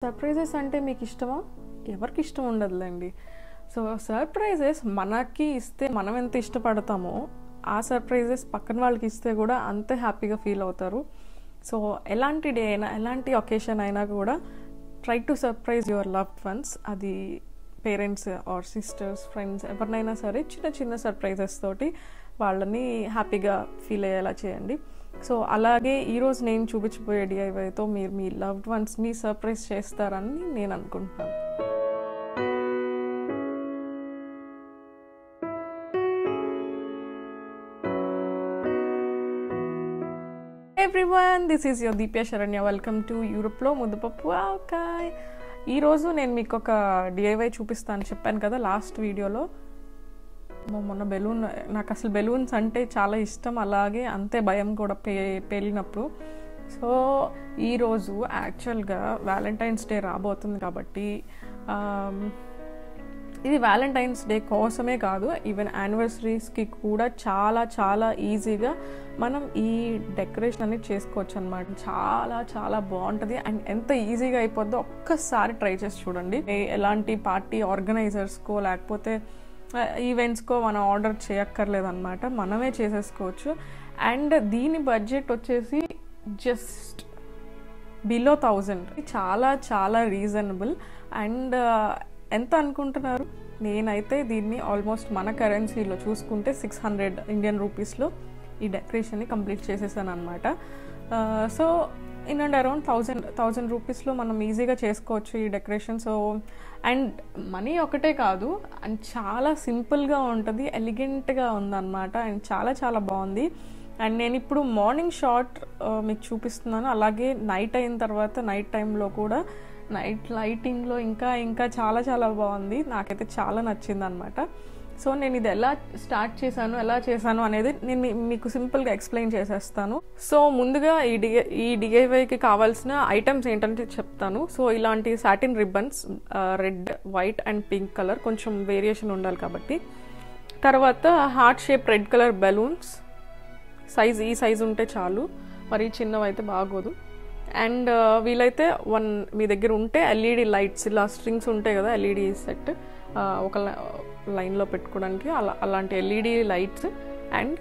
Surprises అంటే మీకు ఇష్టమా? ఎవరికి ఇష్టం ఉండదులేండి. సో సర్ప్రైజెస్ మనకి ఇస్తే మనం ఎంత ఇష్టపడతామో ఆ సర్ప్రైజెస్ పక్కన వాళ్ళకి ఇస్తే కూడా అంతే హ్యాపీగా ఫీల్ అవుతారు. సో ఎలాంటి డే అయినా ఎలాంటి ఒకేషన్ అయినా కూడా try to surprise your loved ones. అది పేరెంట్స్ ఆర్ సిస్టర్స్, ఫ్రెండ్స్ ఎవరినైనా సరే చిన్న చిన్న సర్ప్రైజెస్ తోటి వాళ్ళని హ్యాపీగా ఫీల్ అయ్యేలా చేయండి. సో అలాగే ఈరోజు నేను చూపించబోయే డిఐవైతో మీరు మీ లవ్డ్ వన్స్ని సర్ప్రైజ్ చేస్తారని నేను అనుకుంటున్నాను. Everyone, this is your Deepya Sharanya. Welcome to యూరోప్లో ముద్దపప్పు అవకాయ్. ఈరోజు నేను మీకు ఒక డిఐవై చూపిస్తాను చెప్పాను కదా లాస్ట్ వీడియోలో. మొన్న బెలూన్, నాకు అసలు బెలూన్స్ అంటే చాలా ఇష్టం, అలాగే అంతే భయం కూడా పేలినప్పుడు. సో ఈరోజు యాక్చువల్గా వ్యాలంటైన్స్ డే రాబోతుంది కాబట్టి ఇది వ్యాలంటైన్స్ డే కోసమే కాదు, ఈవెన్ యానివర్సరీస్కి కూడా చాలా చాలా ఈజీగా మనం ఈ డెకరేషన్ అనేది చేసుకోవచ్చు అనమాట. చాలా చాలా బాగుంటుంది అండ్ ఎంత ఈజీగా అయిపోద్దో ఒక్కసారి ట్రై చేసి చూడండి. ఎలాంటి పార్టీ ఆర్గనైజర్స్కో లేకపోతే ఈవెంట్స్కో మనం ఆర్డర్ చేయక్కర్లేదన్నమాట, మనమే చేసేసుకోవచ్చు. అండ్ దీని బడ్జెట్ వచ్చేసి జస్ట్ బిలో 1000, చాలా చాలా రీజనబుల్. అండ్ ఎంత అనుకుంటున్నారు? నేనైతే దీన్ని ఆల్మోస్ట్ మన కరెన్సీలో చూసుకుంటే 600 ఇండియన్ రూపీస్లో ఈ డెకరేషన్ని కంప్లీట్ చేసేసాను అనమాట. సో ఇన్ అండ్ అరౌండ్ 1000 రూపీస్లో మనం ఈజీగా చేసుకోవచ్చు ఈ డెకరేషన్. సో అండ్ మనీ ఒకటే కాదు, అండ్ చాలా సింపుల్గా ఉంటుంది, ఎలిగెంట్గా ఉందన్నమాట, అండ్ చాలా చాలా బాగుంది. అండ్ నేను ఇప్పుడు మార్నింగ్ షాట్ మీకు చూపిస్తున్నాను, అలాగే నైట్ అయిన తర్వాత నైట్ టైంలో కూడా నైట్ లైటింగ్లో ఇంకా ఇంకా చాలా చాలా బాగుంది. నాకైతే చాలా నచ్చింది అనమాట. సో నేను ఇది ఎలా స్టార్ట్ చేశాను, ఎలా చేశాను అనేది నేను మీకు సింపుల్గా ఎక్స్ప్లెయిన్ చేసేస్తాను. సో ముందుగా ఈ డిఐవైకి కావాల్సిన ఐటమ్స్ ఏంటంటే చెప్తాను. సో ఇలాంటి satin ribbons, red, white and pink colour, కొంచెం వేరియేషన్ ఉండాలి కాబట్టి. తర్వాత heart shape red colour balloons, ఈ సైజ్ ఉంటే చాలు, మరి చిన్నవైతే బాగోదు. అండ్ వీలైతే మీ దగ్గర ఉంటే ఎల్ఈడి లైట్స్, ఇలా స్ట్రింగ్స్ ఉంటాయి కదా ఎల్ఈడి సెట్, ఒక లైన్లో పెట్టుకోవడానికి అలాంటి LED lights and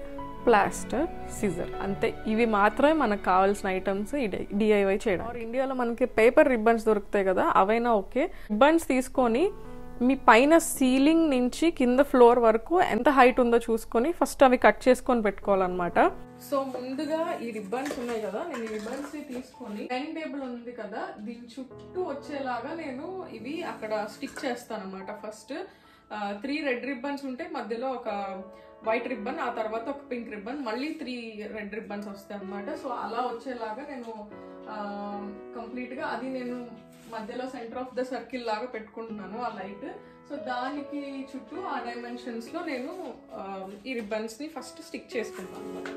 plaster, scissor, అంతే. ఇవి మాత్రమే మనకు కావాల్సిన ఐటమ్స్ ఈ డిఐవై చేయడం. ఇండియాలో మనకి పేపర్ రిబ్బన్స్ దొరుకుతాయి కదా, అవైనా ఓకే. రిబ్బన్స్ తీసుకొని మీ పైన సీలింగ్ నుంచి కింద ఫ్లోర్ వరకు ఎంత హైట్ ఉందో చూసుకొని ఫస్ట్ అవి కట్ చేసుకొని పెట్టుకోవాలన్నమాట. సో ముందుగా ఈ రిబ్బన్స్ ఉన్నాయి కదా, నేను ఈ రిబ్బన్స్ ని తీసుకొని డైనింగ్ టేబుల్ ఉంది కదా దీని చుట్టూ వచ్చేలాగా నేను ఇవి అక్కడ స్టిక్ చేస్తాను అనమాట. ఫస్ట్ 3 రెడ్ రిబ్బన్స్ ఉంటే మధ్యలో ఒక వైట్ రిబ్బన్, ఆ తర్వాత ఒక పింక్ రిబ్బన్, మళ్ళీ 3 రెడ్ రిబ్బన్స్ వస్తాయి అనమాట. సో అలా వచ్చేలాగా నేను కంప్లీట్ గా అది నేను మధ్యలో సెంటర్ ఆఫ్ ద సర్కిల్ లాగా పెట్టుకుంటున్నాను ఆ లైట్. సో దానికి చుట్టూ ఆ డైమెన్షన్స్ లో నేను ఈ రిబ్బన్స్ ని ఫస్ట్ స్టిక్ చేసుకుంటాను అనమాట.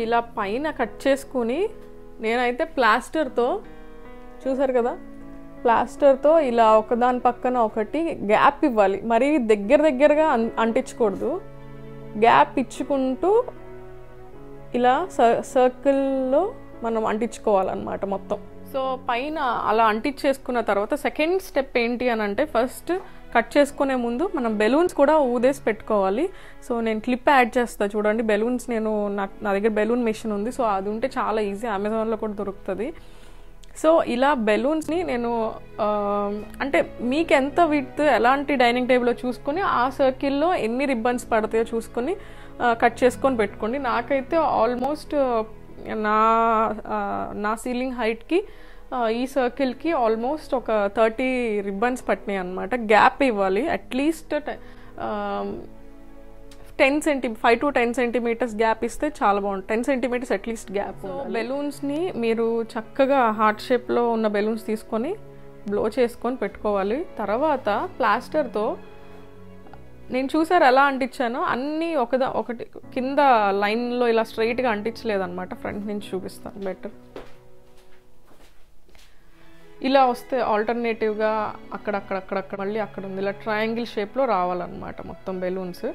ఇలా పైన కట్ చేసుకుని నేనైతే ప్లాస్టర్తో, చూసారు కదా, ప్లాస్టర్తో ఇలా ఒకదాని పక్కన ఒకటి గ్యాప్ ఇవ్వాలి. మరి దగ్గరగా అంటించకూడదు, గ్యాప్ ఇచ్చుకుంటూ ఇలా సర్కిల్లో మనం అంటించుకోవాలన్నమాట మొత్తం. సో పైన అలా అంటించేసుకున్న తర్వాత సెకండ్ స్టెప్ ఏంటి అని అంటే, ఫస్ట్ కట్ చేసుకునే ముందు మనం బెలూన్స్ కూడా ఊదేసి పెట్టుకోవాలి. సో నేను క్లిప్ యాడ్ చేస్తాను చూడండి. బెలూన్స్ నా దగ్గర బెలూన్ మెషిన్ ఉంది, సో అది ఉంటే చాలా ఈజీ, అమెజాన్లో కూడా దొరుకుతుంది. సో ఇలా బెలూన్స్ని నేను అంటే మీకు ఎంత విడ్త్ ఎలాంటి డైనింగ్ టేబుల్లో చూసుకొని ఆ సర్కిల్లో ఎన్ని రిబ్బన్స్ పడతాయో చూసుకొని కట్ చేసుకొని పెట్టుకోండి. నాకైతే ఆల్మోస్ట్ నా సీలింగ్ హైట్కి ఈ సర్కిల్కి ఆల్మోస్ట్ ఒక 30 రిబ్బన్స్ పట్టినాయి అనమాట. గ్యాప్ ఇవ్వాలి అట్లీస్ట్ 5 to 10 సెంటీమీటర్స్ గ్యాప్ ఇస్తే చాలా బాగుంటుంది. 10 సెంటీమీటర్స్ అట్లీస్ట్ గ్యాప్. బెలూన్స్ని మీరు చక్కగా హార్ట్ షేప్లో ఉన్న బెలూన్స్ తీసుకొని బ్లో చేసుకొని పెట్టుకోవాలి. తర్వాత ప్లాస్టర్తో నేను చూసారు ఎలా అంటించానో అన్నీ ఒకటి కింద లైన్లో ఇలా స్ట్రైట్గా అంటించలేదన్నమాట. ఫ్రంట్ నుంచి చూపిస్తాను బెటర్. ఇలా వస్తే ఆల్టర్నేటివ్గా అక్కడక్కడ మళ్ళీ అక్కడ ఉంది, ఇలా ట్రయాంగిల్ షేప్లో రావాలన్నమాట మొత్తం బెలూన్స్.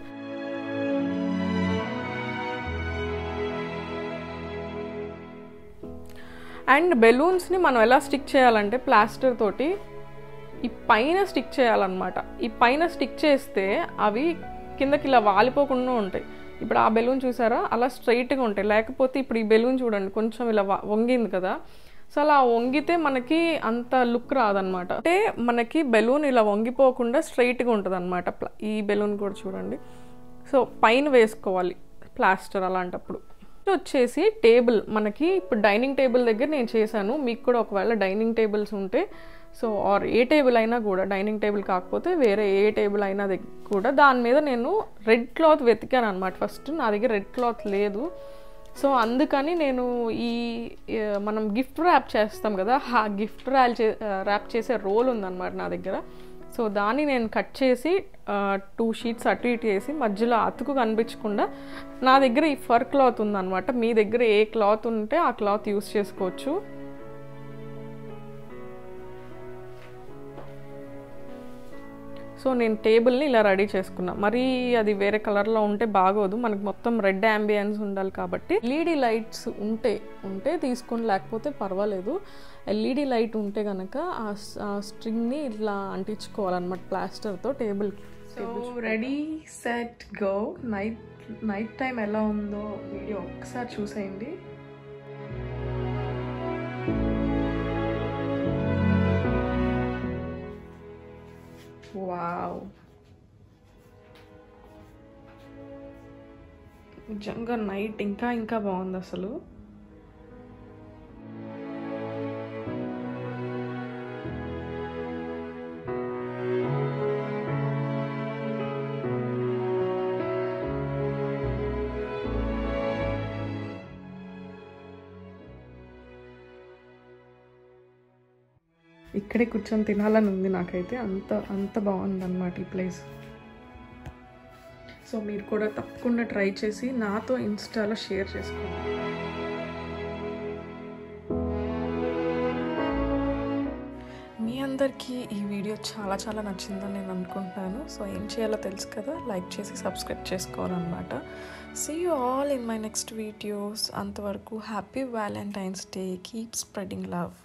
అండ్ బెలూన్స్ని మనం ఎలా స్టిక్ చేయాలంటే ప్లాస్టర్ తోటి ఈ పైన స్టిక్ చేయాలన్నమాట. ఈ పైన స్టిక్ చేస్తే అవి కిందకి ఇలా వాలిపోకుండా ఉంటాయి. ఇప్పుడు ఆ బెలూన్ చూసారా అలా స్ట్రైట్గా ఉంటాయి. లేకపోతే ఇప్పుడు ఈ బెలూన్ చూడండి కొంచెం ఇలా వంగింది కదా, సో అలా వంగితే మనకి అంత లుక్ రాదనమాట. అంటే మనకి బెలూన్ ఇలా వంగిపోకుండా స్ట్రైట్గా ఉంటుంది అనమాట. ఈ బెలూన్ కూడా చూడండి. సో పైన వేసుకోవాలి ప్లాస్టర్ అలాంటప్పుడు. వచ్చేసి టేబుల్, మనకి ఇప్పుడు డైనింగ్ టేబుల్ దగ్గర నేను చేశాను. మీకు కూడా ఒకవేళ డైనింగ్ టేబుల్స్ ఉంటే సో ఆర్ ఏ టేబుల్ అయినా కూడా, డైనింగ్ టేబుల్ కాకపోతే వేరే ఏ టేబుల్ అయినా కూడా దాని మీద నేను రెడ్ క్లాత్ వెతికాను అనమాట. ఫస్ట్ నా దగ్గర రెడ్ క్లాత్ లేదు, సో అందుకని నేను ఈ మనం గిఫ్ట్ ర్యాప్ చేస్తాం కదా, ఆ గిఫ్ట్ ర్యాప్ చేసే రోల్ ఉందన్నమాట నా దగ్గర. సో దాన్ని నేను కట్ చేసి 2 షీట్స్ అటు ఇటు వేసి మధ్యలో అతుకు కనిపించకుండా నా దగ్గర ఈ ఫర్ క్లాత్ ఉందన్నమాట. మీ దగ్గర ఏ క్లాత్ ఉంటే ఆ క్లాత్ యూస్ చేసుకోవచ్చు. సో నేను టేబుల్ని ఇలా రెడీ చేసుకున్నా. మరి అది వేరే కలర్లో ఉంటే బాగోదు, మనకు మొత్తం రెడ్ అంబియన్స్ ఉండాలి కాబట్టి ఎల్ఈడి లైట్స్ ఉంటే తీసుకోండి, లేకపోతే పర్వాలేదు. ఎల్ఈడి లైట్ ఉంటే కనుక ఆ స్ట్రింగ్ని ఇట్లా అంటించుకోవాలన్నమాట ప్లాస్టర్తో table. So ready set go. Night time ఎలా ఉందో వీడియో ఒకసారి చూసేయండి. వావ్, నిజంగా నైట్ ఇంకా బాగుంది అసలు. ఇక్కడే కూర్చొని తినాలని ఉంది నాకైతే, అంత బాగుందన్నమాట ఈ ప్లేస్. సో మీరు కూడా తప్పకుండా ట్రై చేసి నాతో ఇన్స్టాలో షేర్ చేసుకోండి. మీ అందరికీ ఈ వీడియో చాలా నచ్చిందని నేను అనుకుంటున్నాను. సో ఏం చేయాలో తెలుసు కదా, లైక్ చేసి సబ్స్క్రైబ్ చేసుకోవాలన్నమాట. See you all in my next videos. అంతవరకు happy Valentine's day. Keep spreading love.